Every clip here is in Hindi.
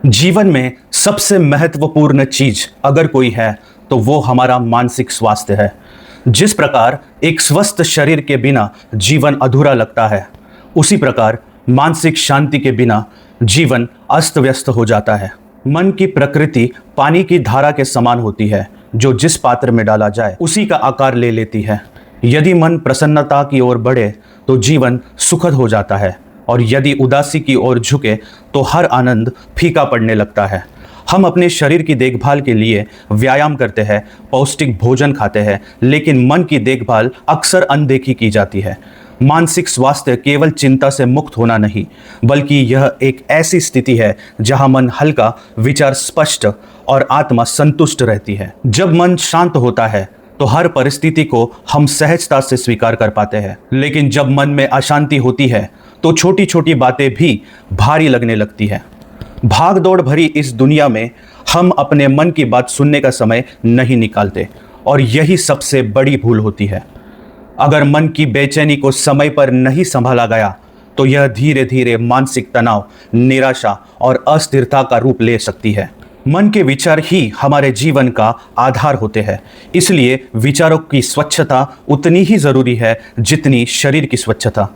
जीवन में सबसे महत्वपूर्ण चीज अगर कोई है तो वो हमारा मानसिक स्वास्थ्य है। जिस प्रकार एक स्वस्थ शरीर के बिना जीवन अधूरा लगता है, उसी प्रकार मानसिक शांति के बिना जीवन अस्त व्यस्त हो जाता है। मन की प्रकृति पानी की धारा के समान होती है, जो जिस पात्र में डाला जाए उसी का आकार ले लेती है। यदि मन प्रसन्नता की ओर बढ़े तो जीवन सुखद हो जाता है, और यदि उदासी की ओर झुके तो हर आनंद फीका पड़ने लगता है। हम अपने शरीर की देखभाल के लिए व्यायाम करते हैं, पौष्टिक भोजन खाते हैं, लेकिन मन की देखभाल अक्सर अनदेखी की जाती है। मानसिक स्वास्थ्य केवल चिंता से मुक्त होना नहीं, बल्कि यह एक ऐसी स्थिति है जहां मन हल्का, विचार स्पष्ट और आत्मा संतुष्ट रहती है। जब मन शांत होता है तो हर परिस्थिति को हम सहजता से स्वीकार कर पाते हैं, लेकिन जब मन में अशांति होती है तो छोटी छोटी बातें भी भारी लगने लगती है। भाग दौड़ भरी इस दुनिया में हम अपने मन की बात सुनने का समय नहीं निकालते, और यही सबसे बड़ी भूल होती है। अगर मन की बेचैनी को समय पर नहीं संभाला गया तो यह धीरे धीरे मानसिक तनाव, निराशा और अस्थिरता का रूप ले सकती है। मन के विचार ही हमारे जीवन का आधार होते हैं, इसलिए विचारों की स्वच्छता उतनी ही जरूरी है जितनी शरीर की स्वच्छता।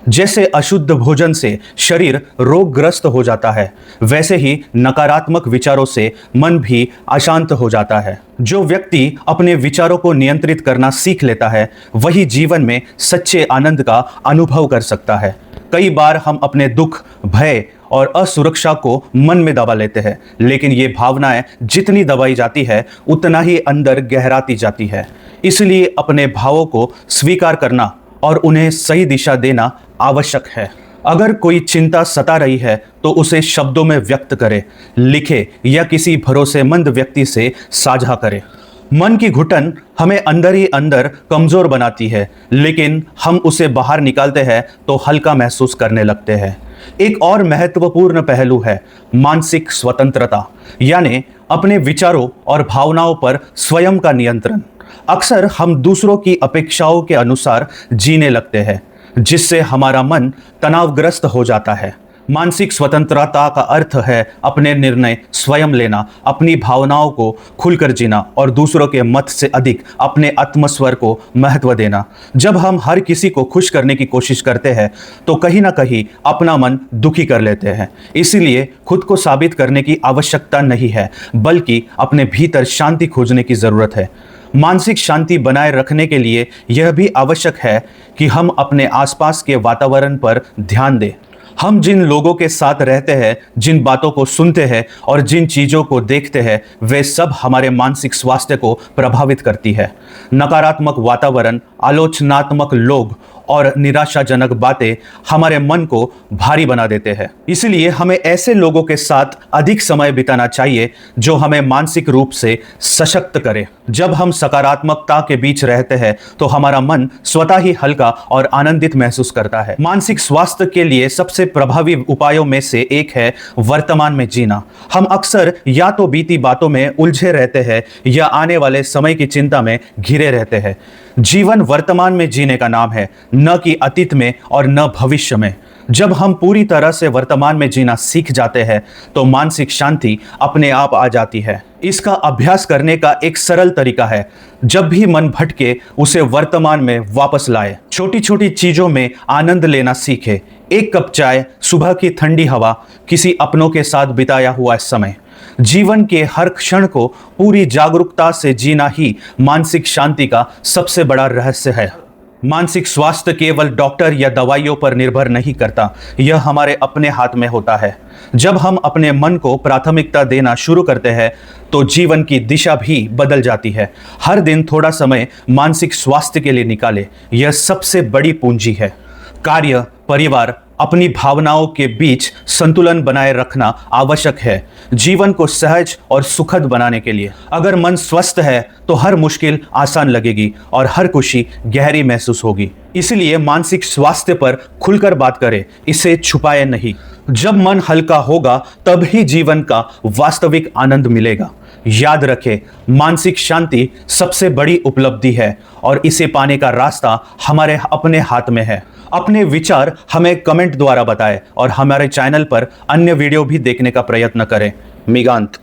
जैसे अशुद्ध भोजन से शरीर रोगग्रस्त हो जाता है, वैसे ही नकारात्मक विचारों से मन भी अशांत हो जाता है। जो व्यक्ति अपने विचारों को नियंत्रित करना सीख लेता है, वही जीवन में सच्चे आनंद का अनुभव कर सकता है। कई बार हम अपने दुख, भय और असुरक्षा को मन में दबा लेते हैं, लेकिन ये भावनाएं जितनी दबाई जाती है उतना ही अंदर गहराती जाती है। इसलिए अपने भावों को स्वीकार करना और उन्हें सही दिशा देना आवश्यक है। अगर कोई चिंता सता रही है तो उसे शब्दों में व्यक्त करे, लिखे या किसी भरोसेमंद व्यक्ति से साझा करे। मन की घुटन हमें अंदर ही अंदर कमजोर बनाती है, लेकिन हम उसे बाहर निकालते हैं तो हल्का महसूस करने लगते हैं। एक और महत्वपूर्ण पहलू है मानसिक स्वतंत्रता, यानी अपने विचारों और भावनाओं पर स्वयं का नियंत्रण। अक्सर हम दूसरों की अपेक्षाओं के अनुसार जीने लगते हैं, जिससे हमारा मन तनावग्रस्त हो जाता है। मानसिक स्वतंत्रता का अर्थ है अपने निर्णय स्वयं लेना, अपनी भावनाओं को खुलकर जीना और दूसरों के मत से अधिक अपने आत्मस्वर को महत्व देना। जब हम हर किसी को खुश करने की कोशिश करते हैं तो कहीं ना कहीं अपना मन दुखी कर लेते हैं। इसीलिए खुद को साबित करने की आवश्यकता नहीं है, बल्कि अपने भीतर शांति खोजने की जरूरत है। मानसिक शांति बनाए रखने के लिए यह भी आवश्यक है कि हम अपने आसपास के वातावरण पर ध्यान दें। हम जिन लोगों के साथ रहते हैं, जिन बातों को सुनते हैं और जिन चीज़ों को देखते हैं, वे सब हमारे मानसिक स्वास्थ्य को प्रभावित करती है। नकारात्मक वातावरण, आलोचनात्मक लोग और निराशाजनक बातें हमारे मन को भारी बना देते हैं। इसलिए हमें ऐसे लोगों के साथ अधिक समय बिताना चाहिए जो हमें मानसिक रूप से सशक्त करे। जब हम सकारात्मकता के बीच रहते हैं तो हमारा मन स्वतः ही हल्का और आनंदित महसूस करता है। मानसिक स्वास्थ्य के लिए सबसे प्रभावी उपायों में से एक है वर्तमान में जीना। हम अक्सर या तो बीती बातों में उलझे रहते हैं या आने वाले समय की चिंता में घिरे रहते हैं। जीवन वर्तमान में जीने का नाम है, न कि अतीत में और न भविष्य में। जब हम पूरी तरह से वर्तमान में जीना सीख जाते हैं तो मानसिक शांति अपने आप आ जाती है। इसका अभ्यास करने का एक सरल तरीका है, जब भी मन भटके उसे वर्तमान में वापस लाए। छोटी छोटी चीजों में आनंद लेना सीखे। एक कप चाय, सुबह की ठंडी हवा, किसी अपनों के साथ बिताया हुआ समय। जीवन के हर क्षण को पूरी जागरूकता से जीना ही मानसिक शांति का सबसे बड़ा रहस्य है। मानसिक स्वास्थ्य केवल डॉक्टर या दवाइयों पर निर्भर नहीं करता, यह हमारे अपने हाथ में होता है। जब हम अपने मन को प्राथमिकता देना शुरू करते हैं तो जीवन की दिशा भी बदल जाती है। हर दिन थोड़ा समय मानसिक स्वास्थ्य के लिए निकालें, यह सबसे बड़ी पूंजी है। कार्य, परिवार, अपनी भावनाओं के बीच संतुलन बनाए रखना आवश्यक है जीवन को सहज और सुखद बनाने के लिए। अगर मन स्वस्थ है तो हर मुश्किल आसान लगेगी और हर खुशी गहरी महसूस होगी। इसलिए मानसिक स्वास्थ्य पर खुलकर बात करें, इसे छुपाए नहीं। जब मन हल्का होगा तब ही जीवन का वास्तविक आनंद मिलेगा। याद रखें, मानसिक शांति सबसे बड़ी उपलब्धि है और इसे पाने का रास्ता हमारे अपने हाथ में है। अपने विचार हमें कमेंट द्वारा बताएं और हमारे चैनल पर अन्य वीडियो भी देखने का प्रयत्न करें। मिगांत।